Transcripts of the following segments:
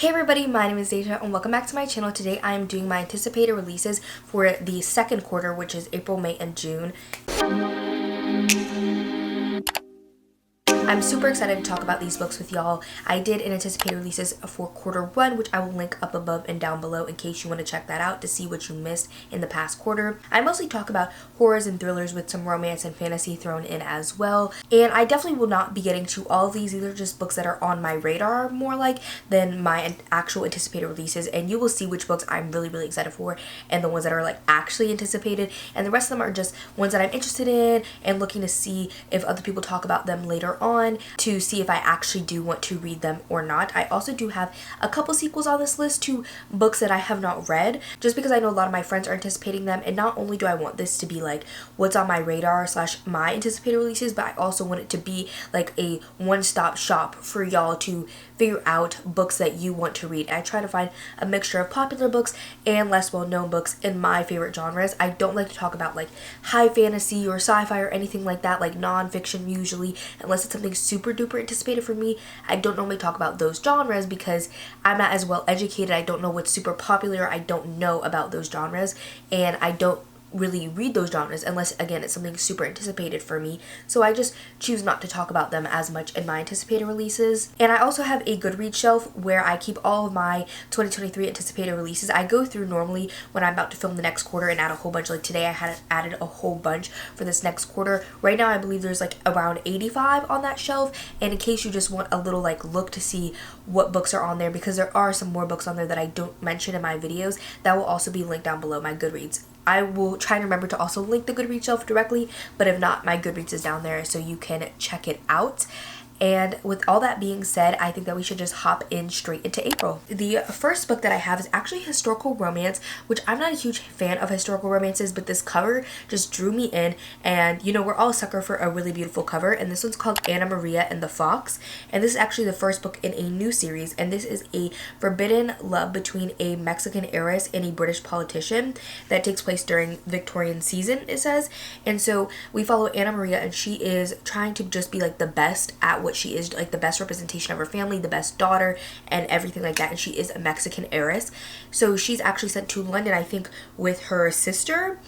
Hey everybody, my name is Deja and welcome back to my channel. Today I am doing my anticipated releases for the second quarter, which is April, May, and June. I'm super excited to talk about these books with y'all. I did an anticipated releases for quarter one, which I will link up above and down below in case you want to check that out to see what you missed in the past quarter. I mostly talk about horrors and thrillers with some romance and fantasy thrown in as well. And I definitely will not be getting to all of these. These are just books that are on my radar more like than my actual anticipated releases. And you will see which books I'm really excited for and the ones that are like actually anticipated. And the rest of them are just ones that I'm interested in and looking to see if other people talk about them later on to see if I actually do want to read them or not. I also do have a couple sequels on this list to books that I have not read, just because I know a lot of my friends are anticipating them, and not only do I want this to be like what's on my radar / my anticipated releases, but I also want it to be like a one-stop shop for y'all to figure out books that you want to read. I try to find a mixture of popular books and less well-known books in my favorite genres. I don't like to talk about like high fantasy or sci-fi or anything like that, like non-fiction usually, unless it's something super duper anticipated for me. I don't normally talk about those genres because I'm not as well educated. I don't know what's super popular. I don't know about those genres, and I don't really read those genres unless again it's something super anticipated for me, so I just choose not to talk about them as much in my anticipated releases. And I also have a Goodreads shelf where I keep all of my 2023 anticipated releases. I go through normally when I'm about to film the next quarter and add a whole bunch. Like today I had added a whole bunch for this next quarter. Right now I believe there's like around 85 on that shelf, and in case you just want a little like look to see what books are on there, because there are some more books on there that I don't mention in my videos, that will also be linked down below. My Goodreads, I will try and remember to also link the Goodreads shelf directly, but if not, my Goodreads is down there so you can check it out. And with all that being said, I think that we should just hop in straight into April. The first book that I have is actually historical romance, which I'm not a huge fan of historical romances, but this cover just drew me in. And you know, we're all a sucker for a really beautiful cover, and this one's called Anna Maria and the Fox. And this is actually the first book in a new series, and this is a forbidden love between a Mexican heiress and a British politician that takes place during Victorian season, it says. And so we follow Anna Maria, and she is trying to just be like the best at what she is, like the best representation of her family, the best daughter, and everything like that. And she is a Mexican heiress, so she's actually sent to London, I think, with her sister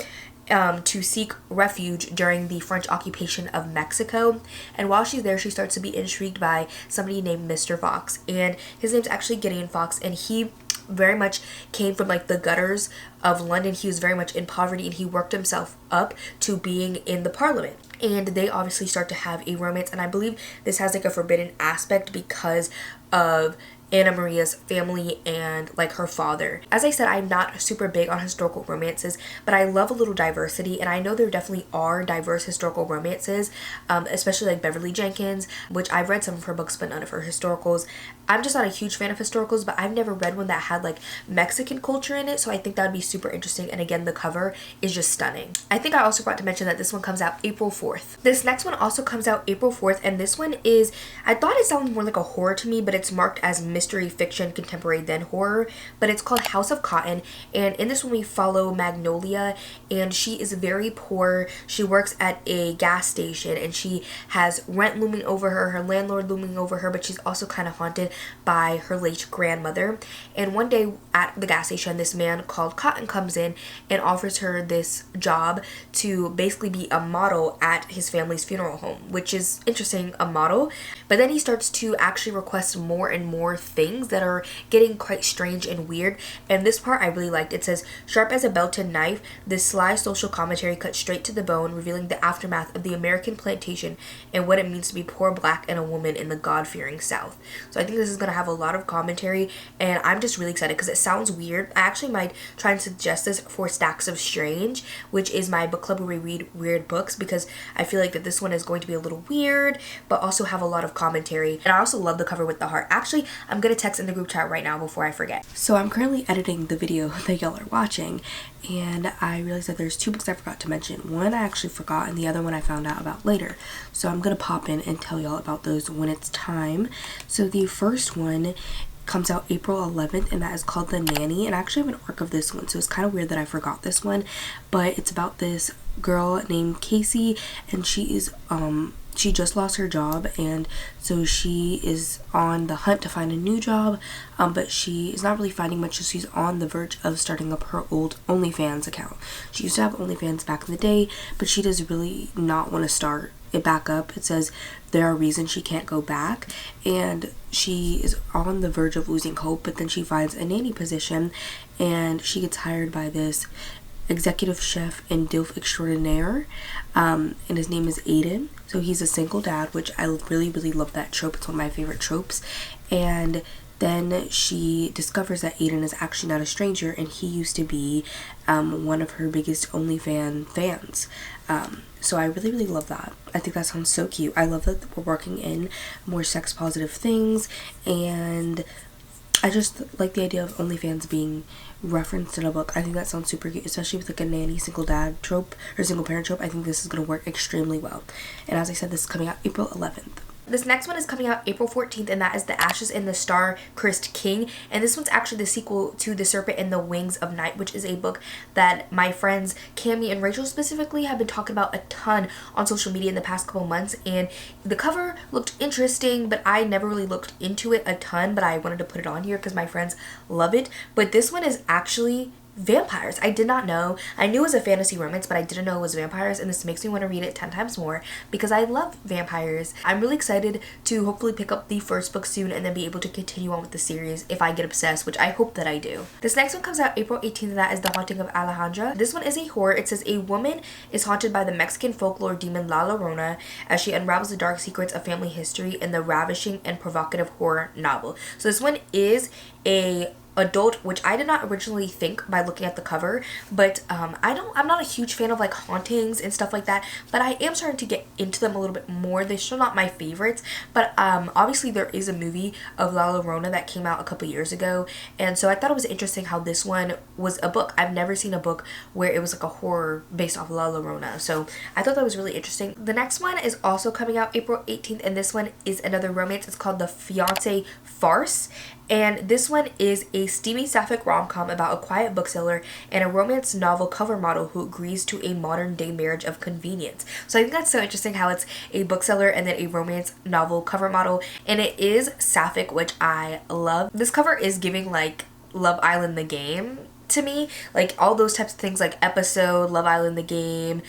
to seek refuge during the French occupation of Mexico. And while she's there, she starts to be intrigued by somebody named Mr. Fox, and his name's actually Gideon Fox, and he very much came from like the gutters of London. He was very much in poverty, and he worked himself up to being in the parliament. And they obviously start to have a romance, and I believe this has like a forbidden aspect because of Anna Maria's family and like her father. As I said, I'm not super big on historical romances, but I love a little diversity, and I know there definitely are diverse historical romances, especially like Beverly Jenkins, which I've read some of her books but none of her historicals. I'm just not a huge fan of historicals, but I've never read one that had like Mexican culture in it, so I think that would be super interesting. And again, the cover is just stunning. I think I also forgot to mention that this one comes out April 4th. This next one also comes out April 4th, and this one is, I thought it sounded more like a horror to me, but it's marked as mystery fiction, contemporary, then horror. But it's called House of Cotton, and in this one we follow Magnolia, and she is very poor. She works at a gas station, and she has rent looming over her, her landlord looming over her, but she's also kind of haunted by her late grandmother. And one day at the gas station, this man called Cotton comes in and offers her this job to basically be a model at his family's funeral home, which is interesting, a model. But then he starts to actually request more and more things that are getting quite strange and weird. And this part I really liked. It says, sharp as a belted knife, this sly social commentary cuts straight to the bone, revealing the aftermath of the American plantation and what it means to be poor black and a woman in the God-fearing South. So I think this is going to have a lot of commentary, and I'm just really excited because it sounds weird. I actually might try and suggest this for Stacks of Strange, which is my book club where we read weird books, because I feel like that this one is going to be a little weird but also have a lot of commentary. And I also love the cover with the heart. Actually, I'm gonna text in the group chat right now before I forget. So I'm currently editing the video that y'all are watching, and I realized that there's two books I forgot to mention. One I actually forgot, and the other one I found out about later. So I'm gonna pop in and tell y'all about those when it's time. So the first one comes out April 11th, and that is called The Nanny. And I actually have an arc of this one, so it's kind of weird that I forgot this one, but it's about this girl named Casey, and she is she just lost her job, and so she is on the hunt to find a new job, but she is not really finding much, so she's on the verge of starting up her old OnlyFans account. She used to have OnlyFans back in the day, but she does really not want to start it back up. It says there are reasons she can't go back, and she is on the verge of losing hope, but then she finds a nanny position, and she gets hired by this executive chef and DILF extraordinaire, and his name is Aiden. So he's a single dad, which I really, really love that trope. It's one of my favorite tropes. And then she discovers that Aiden is actually not a stranger, and he used to be one of her biggest OnlyFans fans. So I really, really love that. I think that sounds so cute. I love that we're working in more sex positive things, and I just like the idea of OnlyFans being referenced in a book. I think that sounds super cute, especially with like a nanny single dad trope or single parent trope. I think this is going to work extremely well. And as I said, this is coming out April 11th. This next one is coming out April 14th, and that is The Ashes in the Star, Christ King. And this one's actually the sequel to The Serpent and the Wings of Night, which is a book that my friends Cami and Rachel specifically have been talking about a ton on social media in the past couple months. And the cover looked interesting, but I never really looked into it a ton, but I wanted to put it on here because my friends love it. But this one is actually vampires. I did not know. I knew it was a fantasy romance, but I didn't know it was vampires, and this makes me want to read it 10 times more because I love vampires. I'm really excited to hopefully pick up the first book soon and then be able to continue on with the series if I get obsessed, which I hope that I do. This next one comes out April 18th, and that is The Haunting of Alejandra. This one is a horror. It says a woman is haunted by the Mexican folklore demon La Llorona as she unravels the dark secrets of family history in the ravishing and provocative horror novel. So this one is a adult, which I did not originally think by looking at the cover, but I'm not a huge fan of like hauntings and stuff like that, but I am starting to get into them a little bit more. They're still not my favorites, but obviously there is a movie of La Llorona that came out a couple years ago, and so I thought it was interesting how this one was a book. I've never seen a book where it was like a horror based off La Llorona, so I thought that was really interesting. The next one is also coming out April 18th, and this one is another romance. It's called The Fiancé Farce, and this one is a steamy sapphic rom-com about a quiet bookseller and a romance novel cover model who agrees to a modern-day marriage of convenience. So I think that's so interesting how it's a bookseller and then a romance novel cover model, and it is sapphic, which I love. This cover is giving like Love Island the game to me, like all those types of things, like Episode, Love Island the game.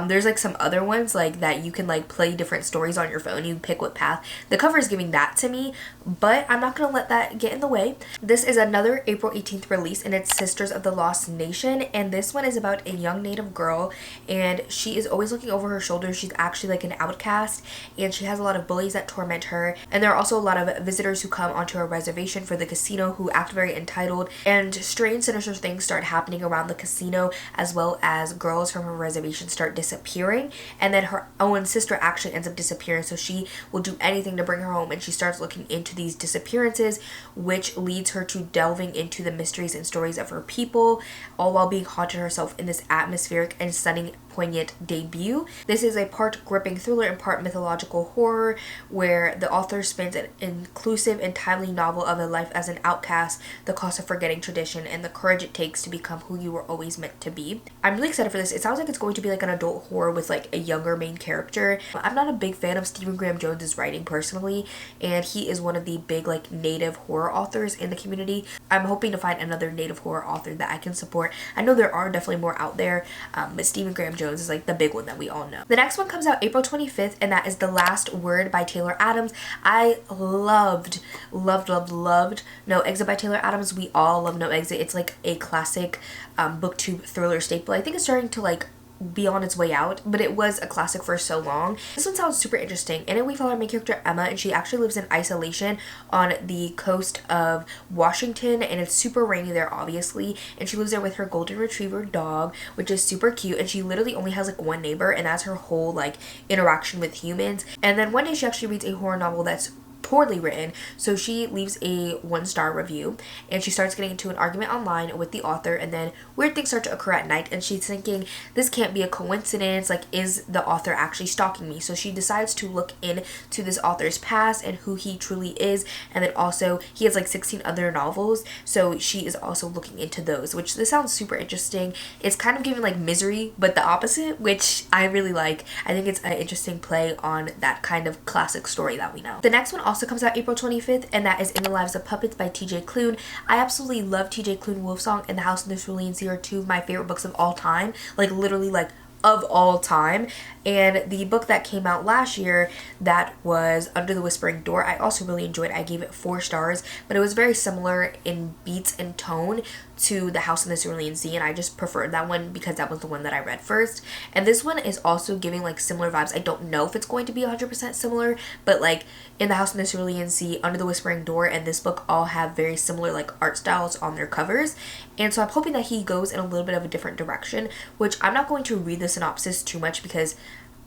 There's like some other ones like that you can like play different stories on your phone. You pick what path. The cover is giving that to me, but I'm not gonna let that get in the way. This is another April 18th release, and it's Sisters of the Lost Nation, and this one is about a young native girl, and she is always looking over her shoulder. She's actually like an outcast, and she has a lot of bullies that torment her, and there are also a lot of visitors who come onto a reservation for the casino who act very entitled, and strange sinister things start happening around the casino, as well as girls from her reservation start disappearing, and then her own sister actually ends up disappearing, so she will do anything to bring her home, and she starts looking into these disappearances, which leads her to delving into the mysteries and stories of her people, all while being haunted herself in this atmospheric and stunning poignant debut. This is a part gripping thriller and part mythological horror, where the author spins an inclusive and timely novel of a life as an outcast, the cost of forgetting tradition, and the courage it takes to become who you were always meant to be. I'm really excited for this. It sounds like it's going to be like an adult horror with like a younger main character. I'm not a big fan of Stephen Graham Jones's writing personally, and he is one of the big like native horror authors in the community. I'm hoping to find another native horror author that I can support. I know there are definitely more out there, but Stephen Graham Jones is like the big one that we all know. The next one comes out April 25th, and that is The Last Word by Taylor Adams. I loved No Exit by Taylor Adams. We all love No Exit. It's like a classic booktube thriller staple. I think it's starting to like be on its way out, but it was a classic for so long. This one sounds super interesting. In it, we follow our main character Emma, and she actually lives in isolation on the coast of Washington, and it's super rainy there, obviously, and she lives there with her golden retriever dog, which is super cute, and she literally only has like one neighbor, and that's her whole like interaction with humans. And then one day she actually reads a horror novel that's poorly written. So she leaves a 1-star review, and she starts getting into an argument online with the author, and then weird things start to occur at night, and she's thinking, this can't be a coincidence, like, is the author actually stalking me? So she decides to look into this author's past and who he truly is, and then also he has like 16 other novels, so she is also looking into those, which this sounds super interesting. It's kind of giving like Misery, but the opposite, which I really like. I think it's an interesting play on that kind of classic story that we know. The next one also comes out April 25th, and that is In the Lives of Puppets by TJ Klune. I absolutely love TJ Klune. Wolfsong and The House in the Cerulean Sea are two of my favorite books of all time, like literally like of all time. And the book that came out last year, that was Under the Whispering Door, I also really enjoyed. I gave it 4 stars, but it was very similar in beats and tone to The House in the Cerulean Sea, and I just preferred that one because that was the one that I read first. And this one is also giving like similar vibes. I don't know if it's going to be 100% similar, but like in The House in the Cerulean Sea, Under the Whispering Door, and this book all have very similar like art styles on their covers. And so I'm hoping that he goes in a little bit of a different direction, which I'm not going to read the synopsis too much because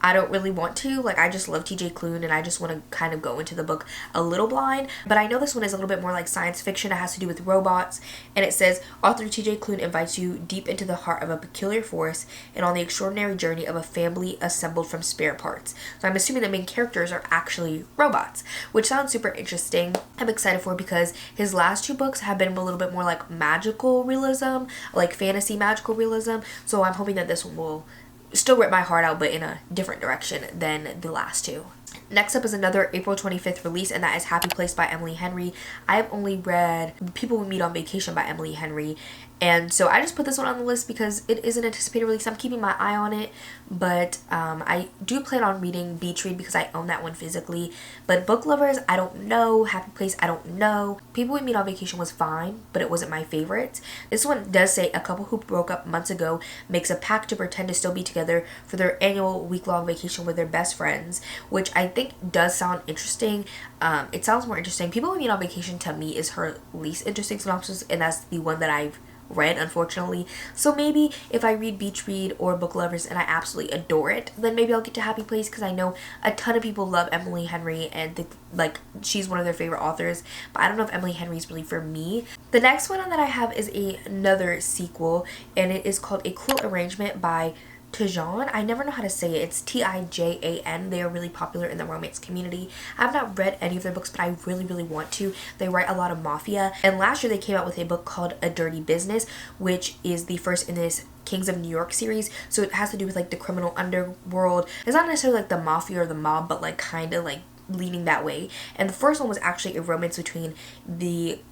I don't really want to. Like, I just love TJ Klune and I just want to kind of go into the book a little blind. But I know this one is a little bit more like science fiction. It has to do with robots. And it says, author TJ Klune invites you deep into the heart of a peculiar force and on the extraordinary journey of a family assembled from spare parts. So I'm assuming the main characters are actually robots, which sounds super interesting. I'm excited for it because his last 2 books have been a little bit more like magical realism, like fantasy magical realism. So I'm hoping that this one will still rip my heart out, but in a different direction than the last 2. Next up is another April 25th release, and that is Happy Place by Emily Henry. I have only read People We Meet on Vacation by Emily Henry, and so I just put this one on the list because it is an anticipated release. I'm keeping my eye on it, but I do plan on reading Beach Read because I own that one physically. But Book Lovers, I don't know. Happy Place, I don't know. People We Meet on Vacation was fine, but it wasn't my favorite. This one does say a couple who broke up months ago makes a pact to pretend to still be together for their annual week-long vacation with their best friends, which I think does sound interesting. It sounds more interesting. People We Meet on Vacation to me is her least interesting synopsis, and that's the one that I've read, unfortunately. So maybe if I read Beach Read or Book Lovers and I absolutely adore it, then maybe I'll get to Happy Place, because I know a ton of people love Emily Henry and think like she's one of their favorite authors, but I don't know if Emily Henry is really for me. The next one that I have is another sequel, and it is called A Cruel Arrangement by Tijan. I never know how to say it. It's Tijan. They are really popular in the romance community. I've not read any of their books, but I really, really want to. They write a lot of mafia. And last year they came out with a book called A Dirty Business, which is the first in this Kings of New York series. So it has to do with like the criminal underworld. It's not necessarily like the mafia or the mob, but like kind of like leaning that way. And the first one was actually a romance between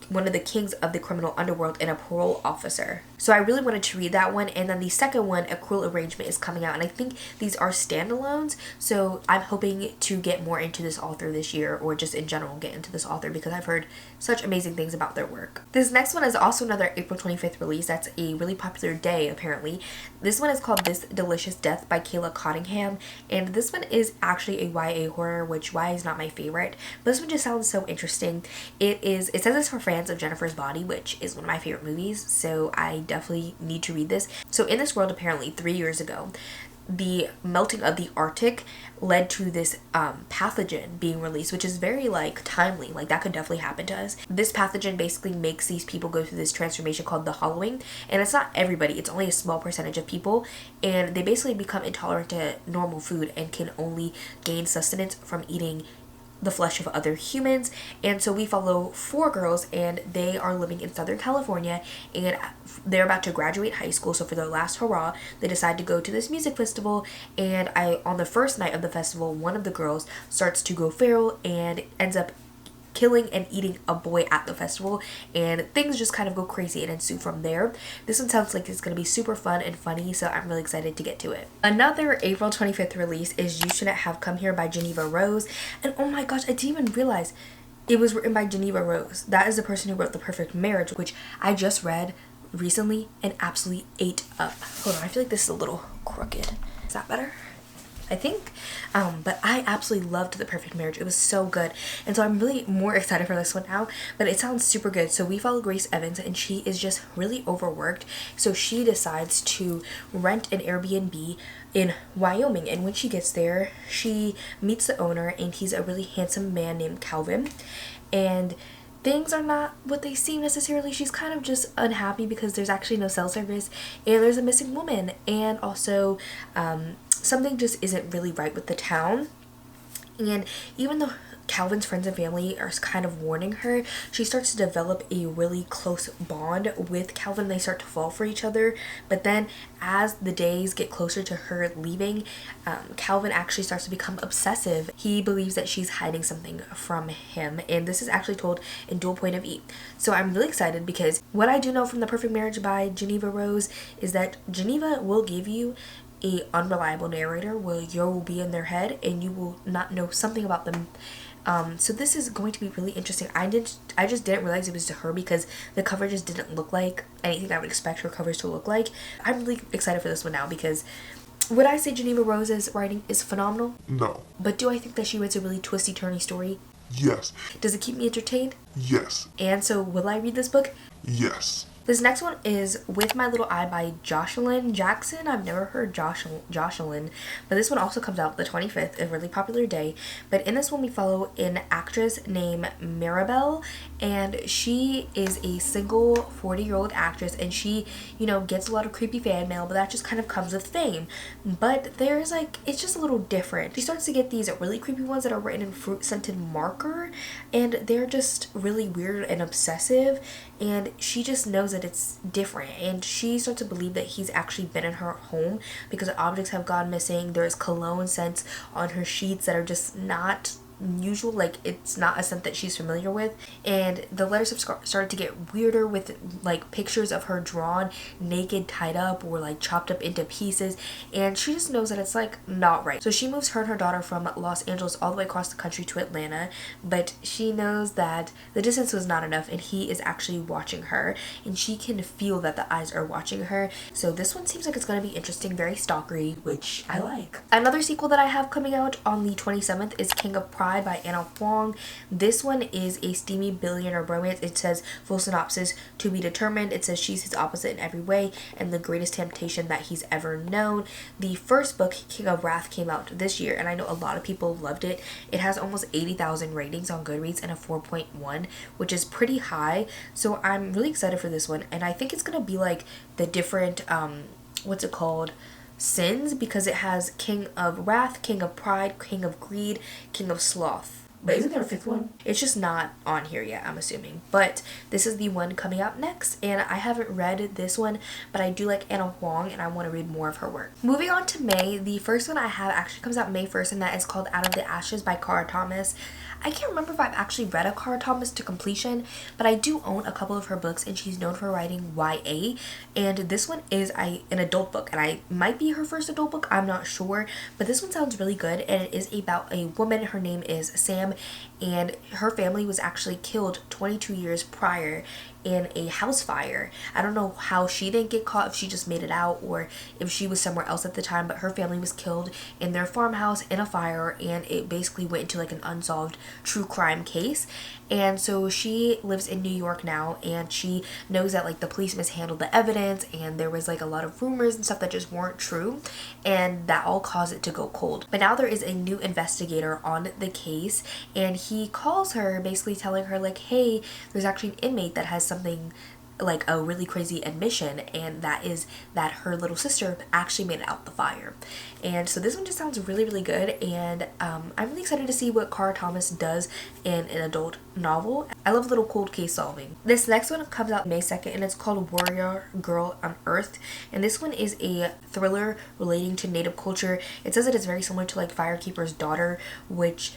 one of the kings of the criminal underworld and a parole officer. So I really wanted to read that one. And then the second one, A Cruel Arrangement, is coming out, and I think these are standalones, so I'm hoping to get more into this author this year, or just in general get into this author, because I've heard such amazing things about their work. This next one is also another April 25th release. That's a really popular day apparently. This one is called This Delicious Death by Kayla Cottingham, and this one is actually a YA horror, which YA is not my favorite, but this one just sounds so interesting. It says it's for fans of Jennifer's Body, which is one of my favorite movies, so I definitely need to read this. So in this world, apparently 3 years ago, the melting of the Arctic led to this pathogen being released, which is very like timely. Like that could definitely happen to us. This pathogen basically makes these people go through this transformation called the hollowing, and it's not everybody, it's only a small percentage of people, and they basically become intolerant to normal food and can only gain sustenance from eating the flesh of other humans. And so we follow 4 girls, and they are living in Southern California, and they're about to graduate high school. So for their last hurrah, they decide to go to this music festival, and on the first night of the festival, one of the girls starts to go feral and ends up killing and eating a boy at the festival, and things just kind of go crazy and ensue from there. This one sounds like it's going to be super fun and funny, so I'm really excited to get to it. Another April 25th release is You Shouldn't Have Come Here by Geneva Rose, and oh my gosh, I didn't even realize it was written by Geneva Rose. That is the person who wrote The Perfect Marriage, which I just read recently and absolutely ate up. Hold on, I feel like this is a little crooked. Is that better? I think. But I absolutely loved The Perfect Marriage. It was so good. And so I'm really more excited for this one now. But it sounds super good. So we follow Grace Evans, and she is just really overworked. So she decides to rent an Airbnb in Wyoming. And when she gets there, she meets the owner, and he's a really handsome man named Calvin. And things are not what they seem necessarily. She's kind of just unhappy because there's actually no cell service, and there's a missing woman, and also something just isn't really right with the town. And even though Calvin's friends and family are kind of warning her, she starts to develop a really close bond with Calvin. They start to fall for each other. But then as the days get closer to her leaving, Calvin actually starts to become obsessive. He believes that she's hiding something from him. And this is actually told in dual point of view. So I'm really excited because what I do know from The Perfect Marriage by Geneva Rose is that Geneva will give you a unreliable narrator where you will be in their head and you will not know something about them. So this is going to be really interesting. I just didn't realize it was to her because the cover just didn't look like anything I would expect her covers to look like. I'm really excited for this one now because would I say Geneva Rose's writing is phenomenal? No. But do I think that she writes a really twisty turny story? Yes. Does it keep me entertained? Yes. And so will I read this book? Yes. This next one is With My Little Eye by Jocelyn Jackson. I've never heard Jocelyn, but this one also comes out the 25th, a really popular day. But in this one we follow an actress named Maribel, and she is a single 40-year-old actress, and she, gets a lot of creepy fan mail, but that just kind of comes with fame. But there's it's just a little different. She starts to get these really creepy ones that are written in fruit-scented marker, and they're just really weird and obsessive, and she just knows that it's different, and she starts to believe that he's actually been in her home because objects have gone missing. There's cologne scents on her sheets that are just not usual, it's not a scent that she's familiar with, and the letters have started to get weirder with pictures of her drawn naked, tied up, or chopped up into pieces, and she just knows that it's not right. So she moves her and her daughter from Los Angeles all the way across the country to Atlanta, but she knows that the distance was not enough and he is actually watching her, and she can feel that the eyes are watching her. So this one seems like it's going to be interesting, very stalkery, which I like. Another sequel that I have coming out on the 27th is King of Pride by Anna Huang. This one is a steamy billionaire romance. It says, full synopsis, to be determined. It says she's his opposite in every way and the greatest temptation that he's ever known. The first book, King of Wrath, came out this year, and I know a lot of people loved it. It has almost 80,000 ratings on Goodreads and a 4.1, which is pretty high. So I'm really excited for this one, and I think it's gonna be the different what's it called, sins, because it has King of Wrath, King of Pride, King of Greed, King of Sloth. But isn't there a fifth one? It's just not on here yet, I'm assuming. But this is the one coming out next, and I haven't read this one, but I do like Anna Huang, and I want to read more of her work. Moving on to May, the first one I have actually comes out May 1st, and that is called Out of the Ashes by Cara Thomas. I can't remember if I've actually read a Cara Thomas to completion, but I do own a couple of her books, and she's known for writing YA, and this one is an adult book, and I might be her first adult book, I'm not sure, but this one sounds really good, and it is about a woman. Her name is Sam, and her family was actually killed 22 years prior in a house fire. I don't know how she didn't get caught, if she just made it out or if she was somewhere else at the time, but her family was killed in their farmhouse in a fire, and it basically went into an unsolved true crime case. And so she lives in New York now, and she knows that the police mishandled the evidence, and there was a lot of rumors and stuff that just weren't true, and that all caused it to go cold. But now there is a new investigator on the case, and he calls her basically telling her hey, there's actually an inmate that has something a really crazy admission, and that is that her little sister actually made it out the fire. And so this one just sounds really, really good, and I'm really excited to see what Cara Thomas does in an adult novel. I love little cold case solving. This next one comes out May 2nd, and it's called Warrior Girl Unearthed, and this one is a thriller relating to Native culture. It says that it's very similar to Firekeeper's Daughter, which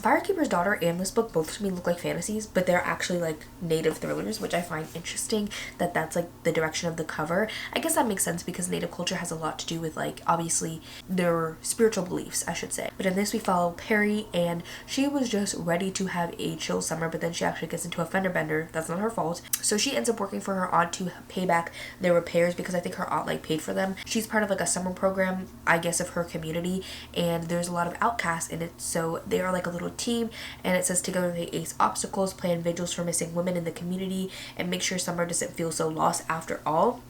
Firekeeper's Daughter and this book both to me look like fantasies, but they're actually like native thrillers, which I find interesting that that's like the direction of the cover. I guess that makes sense because native culture has a lot to do with like obviously their spiritual beliefs, I should say. But in this we follow Perry, and she was just ready to have a chill summer, but then she actually gets into a fender bender. That's not her fault. So she ends up working for her aunt to pay back their repairs because I think her aunt like paid for them. She's part of like a summer program, I guess, of her community, and there's a lot of outcasts in it, so they are like a little team, and it says together they ace obstacles, plan vigils for missing women in the community, and make sure summer doesn't feel so lost after all.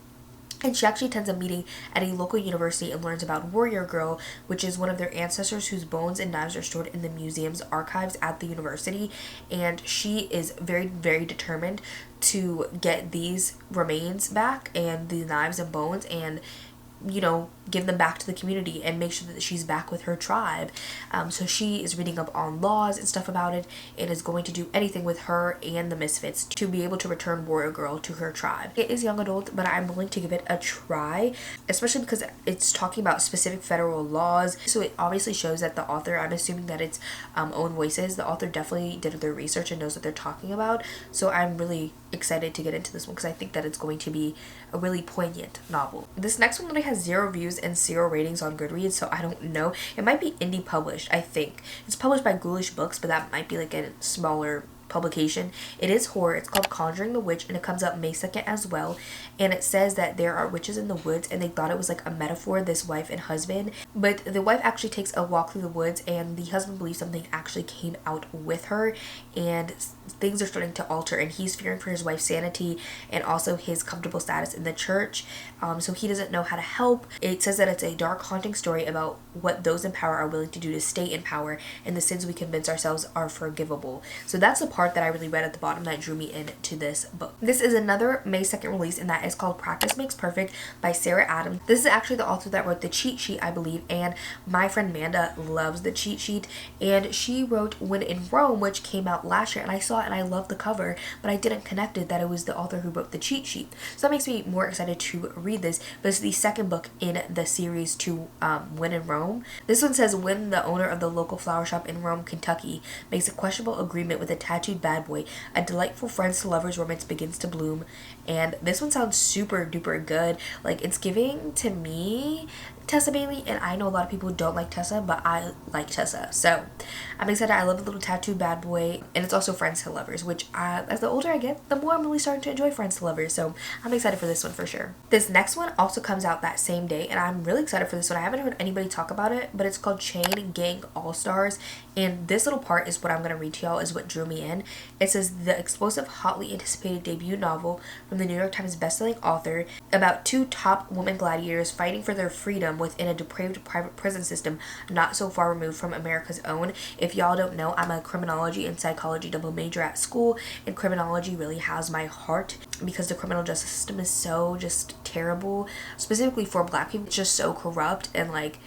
And she actually attends a meeting at a local university and learns about Warrior Girl, which is one of their ancestors whose bones and knives are stored in the museum's archives at the university. And she is very, very determined to get these remains back and the knives and bones and, you know, give them back to the community and make sure that she's back with her tribe. So she is reading up on laws and stuff about it and is going to do anything with her and the Misfits to be able to return Warrior Girl to her tribe. It is young adult, but I'm willing to give it a try, especially because it's talking about specific federal laws. So it obviously shows that the author, I'm assuming that it's own voices. The author definitely did their research and knows what they're talking about. So I'm really excited to get into this one because I think that it's going to be a really poignant novel. This next one literally has 0 reviews and 0 ratings on Goodreads, so I don't know. It might be indie published, I think. It's published by Ghoulish Books, but that might be like a smaller publication. It is horror. It's called Conjuring the Witch, and it comes out May 2nd as well. And it says that there are witches in the woods, and they thought it was like a metaphor, this wife and husband. But the wife actually takes a walk through the woods, and the husband believes something actually came out with her, and things are starting to alter, and he's fearing for his wife's sanity and also his comfortable status in the church. So he doesn't know how to help. It says that it's a dark, haunting story about what those in power are willing to do to stay in power, and the sins we convince ourselves are forgivable. So that's the part that I really read at the bottom that drew me into this book. This is another May 2nd release, and that is called Practice Makes Perfect by Sarah Adams. This is actually the author that wrote the cheat sheet, I believe, and my friend Manda loves the cheat sheet, and she wrote When in Rome, which came out last year, and I saw it and I loved the cover, but I didn't connect it that it was the author who wrote the cheat sheet. So that makes me more excited to read this, but it's the second book in the series to When in Rome. This one says, when the owner of the local flower shop in Rome, Kentucky makes a questionable agreement with a tattooed bad boy, a delightful friends to lovers romance begins to bloom. And this one sounds super duper good. Like, it's giving to me Tessa Bailey, and I know a lot of people who don't like Tessa, but I like Tessa, so I'm excited. I love the little tattooed bad boy, and it's also friends to lovers, which as the older I get, the more I'm really starting to enjoy friends to lovers, so I'm excited for this one for sure. This next one also comes out that same day, and I'm really excited for this one. I haven't heard anybody talk about it, but it's called Chain Gang All-Stars, and this little part is what I'm going to read to y'all, is what drew me in. It says, the explosive, hotly anticipated debut novel from the New York Times bestselling author about 2 top women gladiators fighting for their freedom within a depraved private prison system not so far removed from America's own. If y'all don't know, I'm a criminology and psychology double major at school, and criminology really has my heart because the criminal justice system is so just terrible, specifically for Black people. It's just so corrupt, and like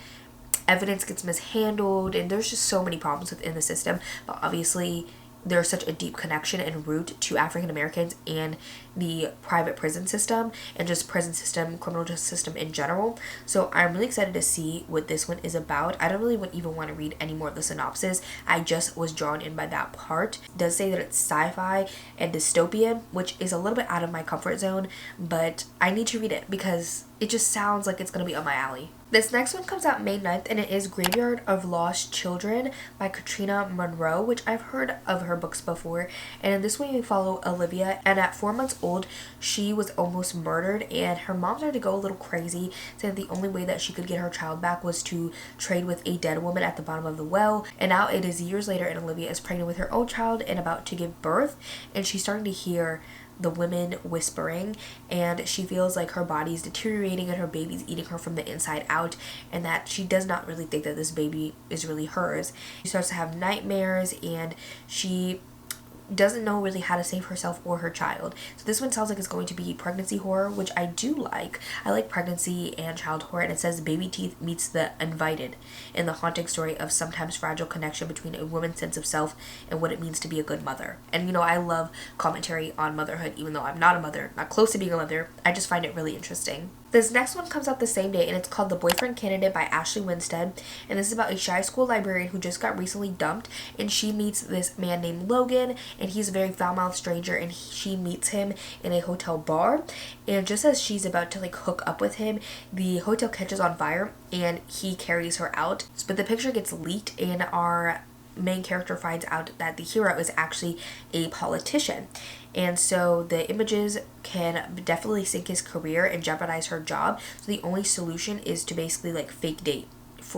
evidence gets mishandled, and there's just so many problems within the system. But obviously there's such a deep connection and root to African Americans and the private prison system and just prison system, criminal justice system in general. So I'm really excited to see what this one is about. I don't really even want to read any more of the synopsis. I just was drawn in by that part. It does say that it's sci-fi and dystopian, which is a little bit out of my comfort zone, but I need to read it because it just sounds like it's going to be up my alley. This next one comes out May 9th, and it is Graveyard of Lost Children by Katrina Monroe, which I've heard of her books before. And in this one we follow Olivia, and at 4 months old she was almost murdered, and her mom started to go a little crazy, saying the only way that she could get her child back was to trade with a dead woman at the bottom of the well. And now it is years later, and Olivia is pregnant with her own child and about to give birth, and she's starting to hear the women whispering, and she feels like her body is deteriorating and her baby's eating her from the inside out, and that she does not really think that this baby is really hers. She starts to have nightmares, and she doesn't know really how to save herself or her child. So this one sounds like it's going to be pregnancy horror, which I do like. I like pregnancy and child horror, and it says Baby Teeth meets the Invited in the haunting story of sometimes fragile connection between a woman's sense of self and what it means to be a good mother. And you know, I love commentary on motherhood, even though I'm not a mother, not close to being a mother. I just find it really interesting. This next one comes out the same day, and it's called The Boyfriend Candidate by Ashley Winstead. And this is about a shy school librarian who just got recently dumped, and she meets this man named Logan, and he's a very foul-mouthed stranger, and she meets him in a hotel bar. And just as she's about to like hook up with him, the hotel catches on fire, and he carries her out. But the picture gets leaked, and our main character finds out that the hero is actually a politician. And so the images can definitely sink his career and jeopardize her job. So the only solution is to basically like fake date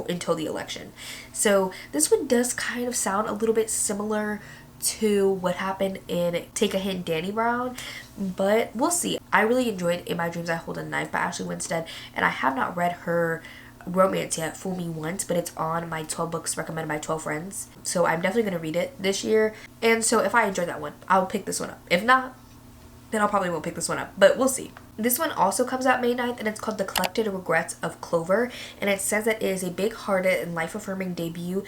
until the election. So this one does kind of sound a little bit similar to what happened in Take a Hint, Danny Brown, but we'll see. I really enjoyed In My Dreams I Hold a Knife by Ashley Winstead, and I have not read her romance yet, Fool Me Once, but it's on my 12 books recommended by 12 friends, so I'm definitely going to read it this year. And so if I enjoy that one, I'll pick this one up. If not, then I'll probably won't pick this one up, but we'll see. This one also comes out May 9th, and it's called The Collected Regrets of Clover, and it says that it is a big-hearted and life-affirming debut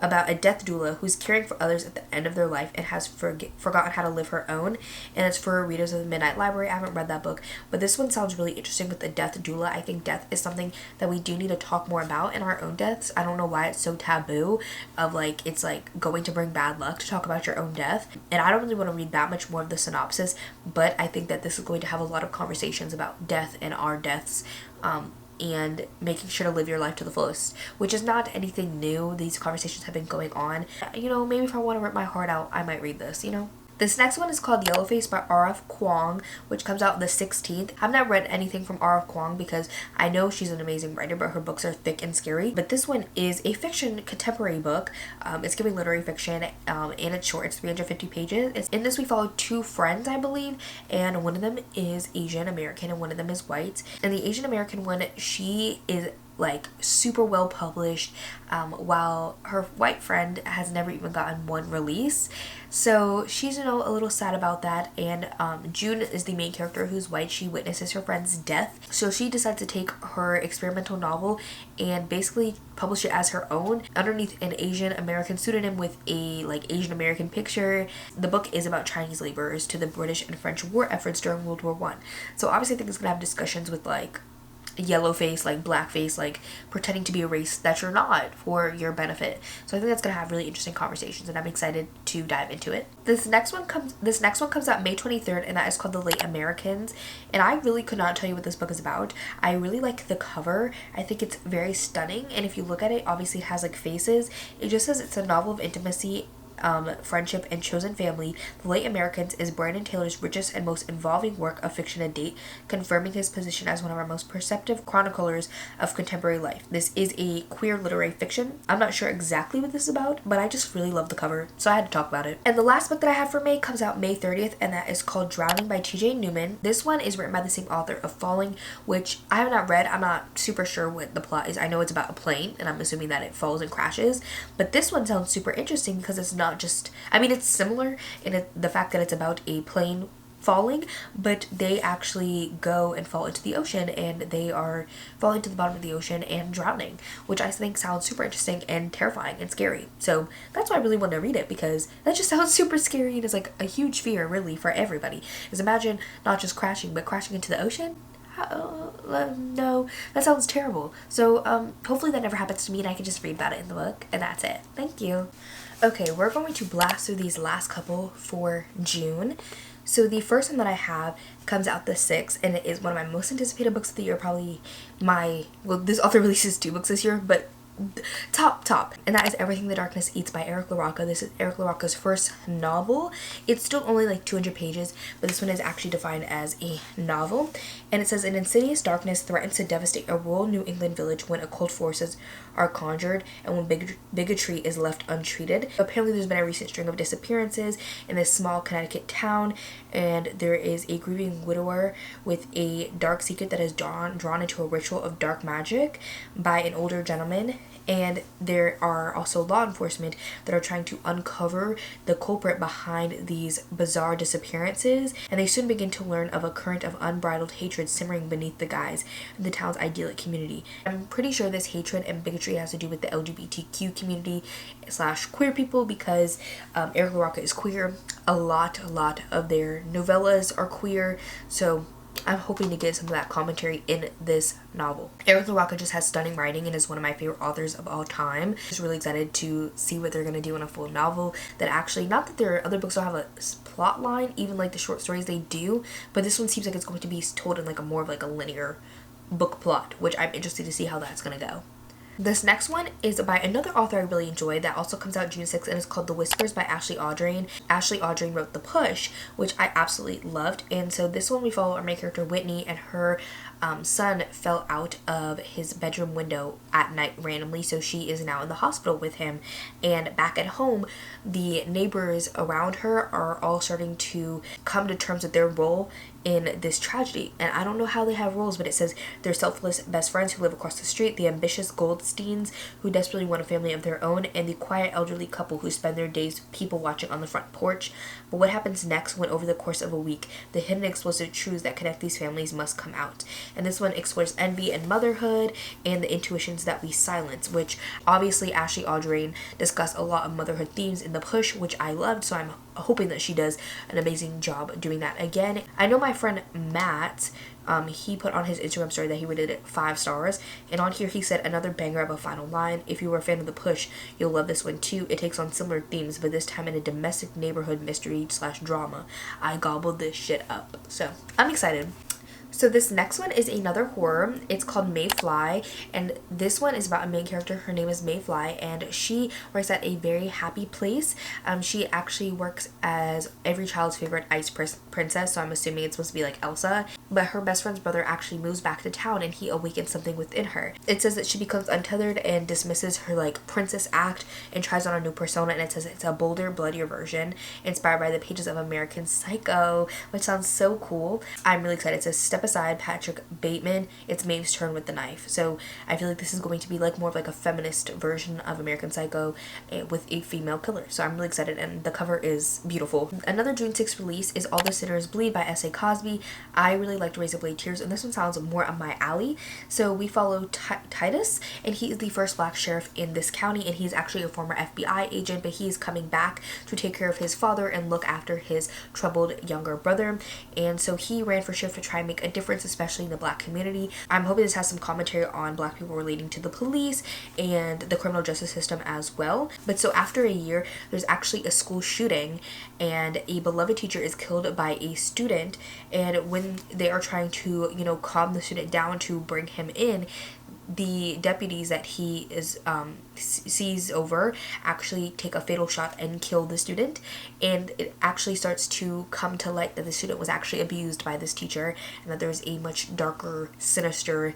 about a death doula who's caring for others at the end of their life and has forgotten how to live her own. And it's for readers of the Midnight Library. I haven't read that book, but this one sounds really interesting with the death doula. I think death is something that we do need to talk more about in our own deaths. I don't know why it's so taboo of like, it's like going to bring bad luck to talk about your own death. And I don't really want to read that much more of the synopsis, but I think that this is going to have a lot of conversations about death and our deaths. And making sure to live your life to the fullest, which is not anything new. These conversations have been going on. You know, maybe if I want to rip my heart out, I might read this, you know. This next one is called Yellowface by R.F. Kuang, which comes out the 16th. I've not read anything from R.F. Kuang because I know she's an amazing writer, but her books are thick and scary. But this one is a fiction contemporary book. It's giving literary fiction, and it's short. It's 350 pages. In this, we follow two friends, I believe, and one of them is Asian American and one of them is white. And the Asian American one, she is like super well published, while her white friend has never even gotten one release. So she's, you know, a little sad about that. And June is the main character who's white. She witnesses her friend's death, so she decides to take her experimental novel and basically publish it as her own underneath an Asian American pseudonym with a like Asian American picture. The book is about Chinese laborers to the British and French war efforts during World War I. So obviously I think it's gonna have discussions with like yellow face, like blackface, like pretending to be a race that you're not for your benefit. So I think that's gonna have really interesting conversations, and I'm excited to dive into it. This next one comes out May 23rd, and that is called The Late Americans. And I really could not tell you what this book is about. I really like the cover. I think it's very stunning, and if you look at it, obviously it has like faces. It just says it's a novel of intimacy, friendship, and chosen family. The Late Americans is Brandon Taylor's richest and most involving work of fiction to date, confirming his position as one of our most perceptive chroniclers of contemporary life. This is a queer literary fiction. I'm not sure exactly what this is about, but I just really love the cover, so I had to talk about it. And the last book that I have for May comes out May 30th, and that is called Drowning by T.J. Newman. This one is written by the same author of Falling, which I have not read. I'm not super sure what the plot is. I know it's about a plane, and I'm assuming that it falls and crashes, but this one sounds super interesting because it's not just, I mean, it's similar in the fact that it's about a plane falling, but they actually go and fall into the ocean, and they are falling to the bottom of the ocean and drowning, which I think sounds super interesting and terrifying and scary. So that's why I really want to read it, because that just sounds super scary and is like a huge fear really for everybody. Is imagine not just crashing, but crashing into the ocean. No, that sounds terrible. So hopefully that never happens to me and I can just read about it in the book, and that's it. Thank you. Okay, we're going to blast through these last couple for June. So the first one that I have comes out the 6th, and it is one of my most anticipated books of the year. Probably this author releases 2 books this year, but top, and that is Everything the Darkness Eats by Eric LaRocca. This is Eric LaRocca's first novel. It's still only like 200 pages, but this one is actually defined as a novel. And it says, an insidious darkness threatens to devastate a rural New England village when occult forces are conjured and when bigotry is left untreated. Apparently there's been a recent string of disappearances in this small Connecticut town, and there is a grieving widower with a dark secret that is drawn into a ritual of dark magic by an older gentleman. And there are also law enforcement that are trying to uncover the culprit behind these bizarre disappearances, and they soon begin to learn of a current of unbridled hatred simmering beneath the guise of the town's idyllic community. I'm pretty sure this hatred and bigotry has to do with the LGBTQ community / queer people, because Eric LaRocca is queer. A lot of their novellas are queer, so I'm hoping to get some of that commentary in this novel. Eric LaRocca just has stunning writing and is one of my favorite authors of all time. Just really excited to see what they're going to do in a full novel that actually, not that their other books don't have a plot line, even like the short stories they do, but this one seems like it's going to be told in like a more of like a linear book plot, which I'm interested to see how that's going to go. This next one is by another author I really enjoyed that also comes out June 6th, and it's called The Whispers by Ashley Audrain. Ashley Audrain wrote The Push, which I absolutely loved, and so this one we follow our main character Whitney, and her son fell out of his bedroom window at night randomly, so she is now in the hospital with him. And back at home, the neighbors around her are all starting to come to terms with their role in this tragedy. And I don't know how they have roles, but it says they're selfless best friends who live across the street, the ambitious Goldsteins who desperately want a family of their own, and the quiet elderly couple who spend their days people watching on the front porch. But what happens next when over the course of a week, the hidden explosive truths that connect these families must come out? And this one explores envy and motherhood and the intuitions that we silence, which obviously Ashley Audrain discussed a lot of motherhood themes in The Push, which I loved, so I'm hoping that she does an amazing job doing that again. I know my friend Matt, he put on his Instagram story that he rated it 5 stars, and on here he said, another banger of a final line. If you were a fan of The Push, you'll love this one too. It takes on similar themes, but this time in a domestic neighborhood mystery / drama. I gobbled this shit up, so I'm excited. So this next one is another horror. It's called Mayfly, and this one is about a main character. Her name is Mayfly, and she works at a very happy place. She actually works as every child's favorite ice princess, so I'm assuming it's supposed to be like Elsa. But her best friend's brother actually moves back to town, and he awakens something within her. It says that she becomes untethered and dismisses her like princess act and tries on a new persona, and it says it's a bolder, bloodier version inspired by the pages of American Psycho, which sounds so cool. I'm really excited. It says step aside, Patrick Bateman, it's Maeve's turn with the knife. So I feel like this is going to be like more of like a feminist version of American Psycho with a female killer. So I'm really excited, and the cover is beautiful. Another June 6th release is All the Sinners Bleed by S.A. Cosby. I really liked Razor Blade Tears, and this one sounds more up my alley. So we follow Titus, and he is the first black sheriff in this county, and he's actually a former FBI agent, but he's coming back to take care of his father and look after his troubled younger brother. And so he ran for sheriff to try and make a difference, especially in the black community. I'm hoping this has some commentary on black people relating to the police and the criminal justice system as well. But so after a year, there's actually a school shooting, and a beloved teacher is killed by a student, and when they are trying to, you know, calm the student down to bring him in, the deputies that he is sees over actually take a fatal shot and kill the student. And it actually starts to come to light that the student was actually abused by this teacher, and that there's a much darker, sinister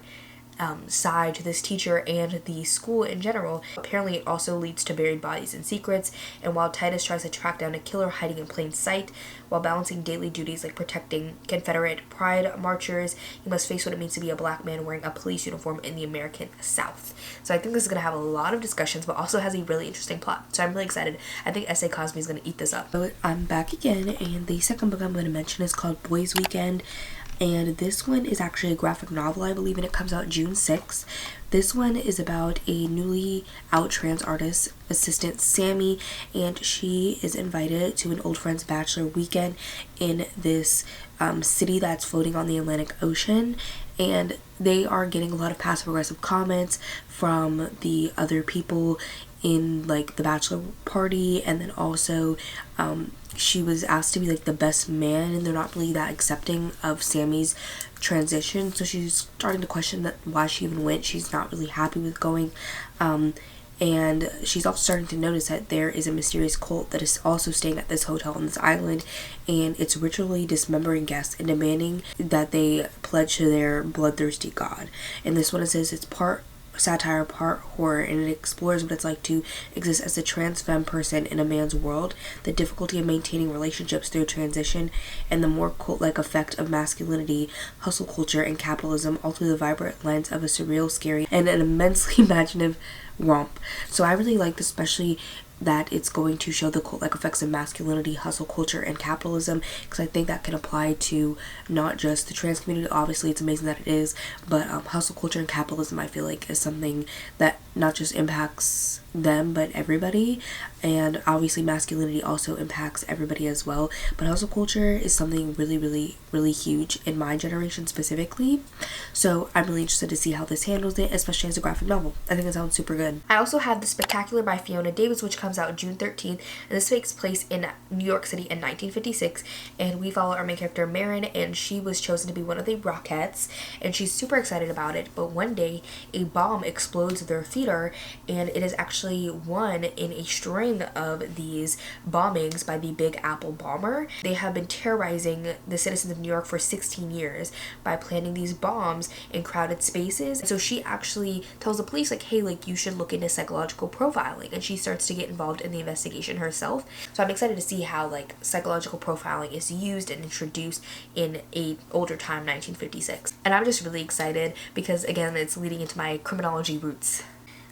side to this teacher and the school in general. Apparently it also leads to buried bodies and secrets, and while Titus tries to track down a killer hiding in plain sight while balancing daily duties like protecting Confederate pride marchers, he must face what it means to be a black man wearing a police uniform in the American South. So I think this is going to have a lot of discussions, but also has a really interesting plot, so I'm really excited. I think S.A. Cosby is going to eat this up. So I'm back again, and the second book I'm going to mention is called Boys Weekend. And this one is actually a graphic novel, I believe, and it comes out June 6th. This one is about a newly out trans artist assistant, Sammy, and she is invited to an old friend's bachelor weekend in this city that's floating on the Atlantic Ocean. And they are getting a lot of passive aggressive comments from the other people in like the bachelor party, and then also she was asked to be like the best man, and they're not really that accepting of Sammy's transition, so she's starting to question that why she even went. She's not really happy with going, and she's also starting to notice that there is a mysterious cult that is also staying at this hotel on this island, and it's ritually dismembering guests and demanding that they pledge to their bloodthirsty god. And this one, it says it's part satire, part horror, and it explores what it's like to exist as a trans femme person in a man's world, the difficulty of maintaining relationships through transition, and the more cult-like effect of masculinity, hustle culture, and capitalism, all through the vibrant lens of a surreal, scary, and an immensely imaginative romp. So I really liked, especially that it's going to show the cult-like effects of masculinity, hustle culture, and capitalism, because I think that can apply to not just the trans community. Obviously it's amazing that it is, but hustle culture and capitalism I feel like is something that not just impacts them but everybody, and obviously masculinity also impacts everybody as well. But hustle culture is something really huge in my generation specifically, so I'm really interested to see how this handles it, especially as a graphic novel. I think it sounds super good. I also have The Spectacular by Fiona Davis, which comes out June 13th, and this takes place in New York City in 1956, and we follow our main character Marin, and she was chosen to be one of the Rockettes, and she's super excited about it. But one day a bomb explodes their theater, and it is actually one in a string of these bombings by the Big Apple bomber. They have been terrorizing the citizens of New York for 16 years by planting these bombs in crowded spaces. So she actually tells the police, like, hey, like, you should look into psychological profiling, and she starts to get involved in the investigation herself. So I'm excited to see how like psychological profiling is used and introduced in a older time, 1956. And I'm just really excited because, again, it's leading into my criminology roots.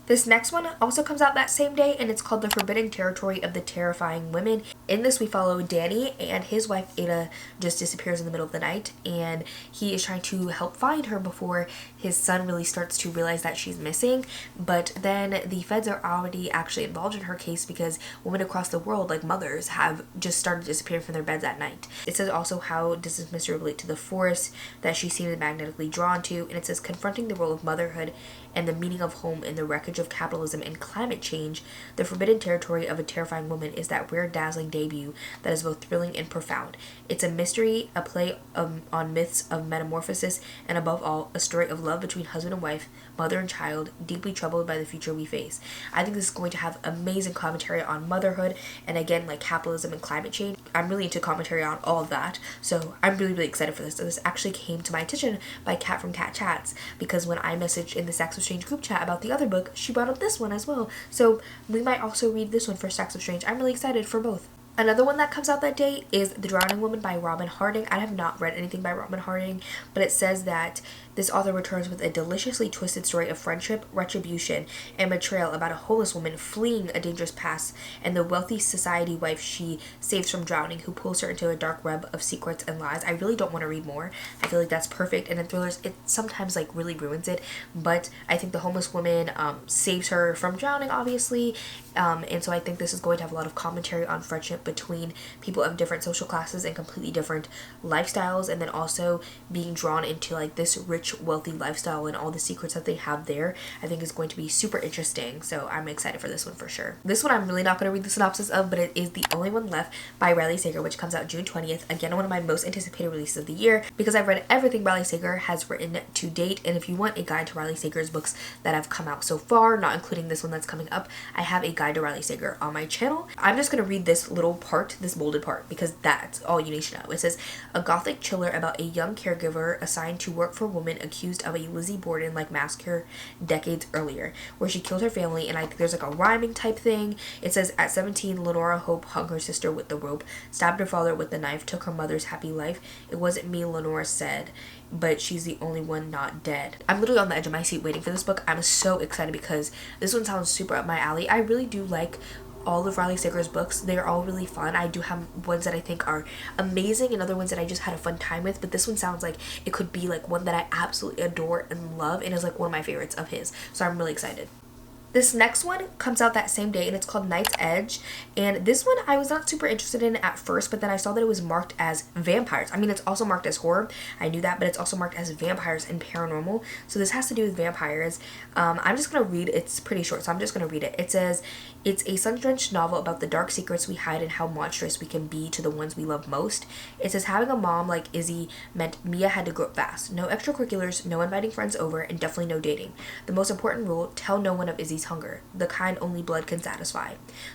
This next one also comes out that same day, and it's called The Forbidden Territory of the Terrifying Women. In this, we follow Danny, and his wife Ada just disappears in the middle of the night, and he is trying to help find her before his son really starts to realize that she's missing. But then the feds are already actually involved in her case because women across the world, like mothers, have just started disappearing from their beds at night. It says also how does this mystery relate to the force that she seems magnetically drawn to, and it says confronting the role of motherhood and the meaning of home in the wreckage of capitalism and climate change. The Forbidden Territory of a Terrifying Woman is that rare, dazzling debut that is both thrilling and profound. It's a mystery, a play on myths of metamorphosis, and above all, a story of love between husband and wife, mother and child, deeply troubled by the future we face. I think this is going to have amazing commentary on motherhood and, again, like capitalism and climate change. I'm really into commentary on all of that, so I'm really excited for this. So this actually came to my attention by Kat from Cat Chats, because when I messaged in the Sex of Strange group chat about the other book, she brought up this one as well. So we might also read this one for Sex of Strange. I'm really excited for both. Another one that comes out that day is The Drowning Woman by Robin Harding. I have not read anything by Robin Harding, but it says that this author returns with a deliciously twisted story of friendship, retribution, and betrayal about a homeless woman fleeing a dangerous past and the wealthy society wife she saves from drowning, who pulls her into a dark web of secrets and lies. I really don't want to read more. I feel like that's perfect, and in thrillers, it sometimes like really ruins it, but I think the homeless woman saves her from drowning, obviously, and so I think this is going to have a lot of commentary on friendship between people of different social classes and completely different lifestyles, and then also being drawn into like this rich, wealthy lifestyle and all the secrets that they have there. I think is going to be super interesting, so I'm excited for this one for sure. This one I'm really not going to read the synopsis of, but it is The Only One Left by Riley Sager, which comes out June 20th. Again, one of my most anticipated releases of the year because I've read everything Riley Sager has written to date, and if you want a guide to Riley Sager's books that have come out so far, not including this one that's coming up, I have a guide to Riley Sager on my channel. I'm just going to read this little part, this bolded part, because that's all you need to know. It says, a gothic chiller about a young caregiver assigned to work for a woman accused of a Lizzie Borden-like massacre decades earlier, where she killed her family, and I think there's like a rhyming type thing. It says, at 17, Lenora Hope hung her sister with the rope, stabbed her father with the knife, took her mother's happy life. It wasn't me, Lenora said, but she's the only one not dead. I'm literally on the edge of my seat waiting for this book. I'm so excited because this one sounds super up my alley. I really do like all of Riley Sager's books. They're all really fun. I do have ones that I think are amazing and other ones that I just had a fun time with, but this one sounds like it could be like one that I absolutely adore and love, and is like one of my favorites of his, so I'm really excited. This next one comes out that same day, and it's called Night's Edge, and this one I was not super interested in at first, but then I saw that it was marked as vampires. I mean, it's also marked as horror, I knew that, but it's also marked as vampires and paranormal, so this has to do with vampires. I'm just gonna read, it's pretty short, so I'm just gonna read it. It says, it's a sun-drenched novel about the dark secrets we hide and how monstrous we can be to the ones we love most. It says having a mom like Izzy meant Mia had to grow up fast. No extracurriculars, no inviting friends over, and definitely no dating. The most important rule, tell no one of Izzy's hunger, the kind only blood can satisfy.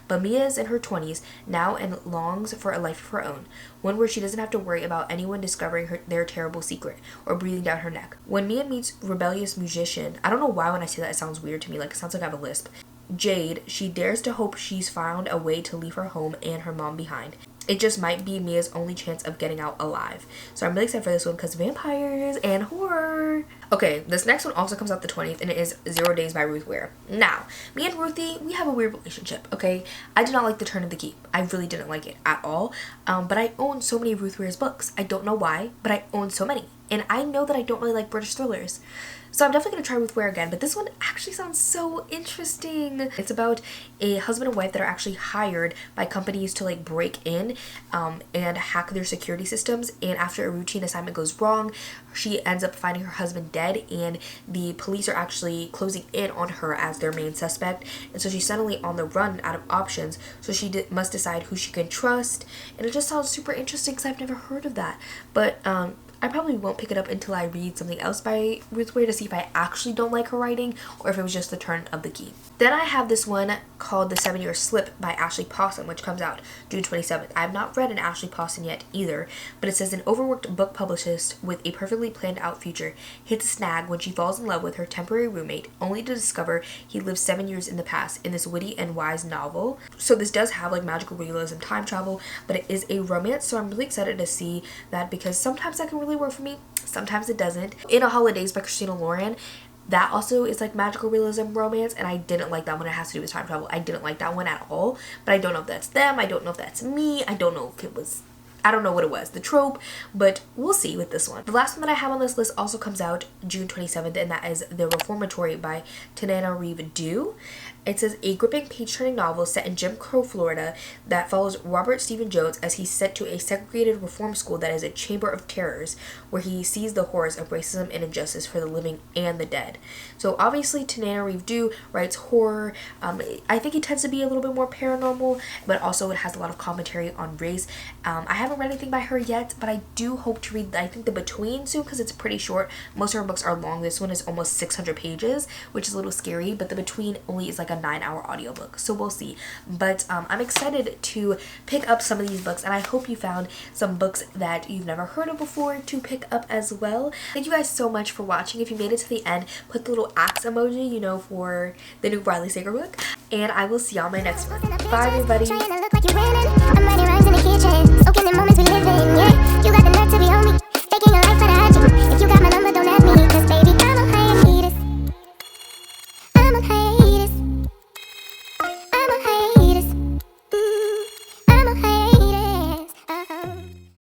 But Mia is in her 20s now and longs for a life of her own, one where she doesn't have to worry about anyone discovering their terrible secret or breathing down her neck. When Mia meets rebellious musician, I don't know why when I say that it sounds weird to me, like it sounds like I have a lisp, Jade, she dares to hope she's found a way to leave her home and her mom behind. It just might be Mia's only chance of getting out alive. So I'm really excited for this one because vampires and horror. Okay, this next one also comes out the 20th, and it is 0 Days by Ruth Ware. Now, me and Ruthie, we have a weird relationship, okay? I did not like The Turn of the Key. I really didn't like it at all. But I own so many Ruth Ware's books. I don't know why, but I own so many. and I know that I don't really like British thrillers. So I'm definitely going to try Ruth Ware again, but this one actually sounds so interesting. It's about a husband and wife that are actually hired by companies to like break in and hack their security systems, and after a routine assignment goes wrong, she ends up finding her husband dead, and the police are actually closing in on her as their main suspect, and so she's suddenly on the run out of options, so she must decide who she can trust, and it just sounds super interesting because I've never heard of that. But I probably won't pick it up until I read something else by Ruth Ware to see if I actually don't like her writing or if it was just the turn of the key. Then I have this one called The 7-Year Slip by Ashley Pawson, which comes out June 27th. I have not read an Ashley Pawson yet either, but it says an overworked book publicist with a perfectly planned out future hits a snag when she falls in love with her temporary roommate, only to discover he lived 7 years in the past in this witty and wise novel. So this does have like magical realism, time travel, but it is a romance, so I'm really excited to see that because sometimes that can really work for me, sometimes it doesn't. In a Holidays by Christina Lauren, that also is like magical realism romance, and I didn't like that one. It has to do with time travel. I didn't like that one at all, but I don't know if that's them, I don't know if that's me, I don't know if it was, I don't know what it was, the trope, but we'll see with this one. The last one that I have on this list also comes out June 27th, and that is The Reformatory by Tananarive Due. It says a gripping page-turning novel set in Jim Crow, Florida that follows Robert Stephen Jones as he's sent to a segregated reform school that is a chamber of terrors where he sees the horrors of racism and injustice for the living and the dead. So obviously Tananarive Due writes horror. I think it tends to be a little bit more paranormal, but also it has a lot of commentary on race. I haven't read anything by her yet, but I do hope to read, I think, The Between soon because it's pretty short. Most of her books are long. This one is almost 600 pages, which is a little scary, but The Between only is like a 9-hour audiobook, so we'll see. But I'm excited to pick up some of these books, and I hope you found some books that you've never heard of before to pick up as well. Thank you guys so much for watching. If you made it to the end, put the little axe emoji, you know, for the new Riley Sager book, and I will see y'all in my next one. Bye everybody. I'm writing rhymes in the kitchen, soaking the moments we live in, yeah. You got the nerve to be homie.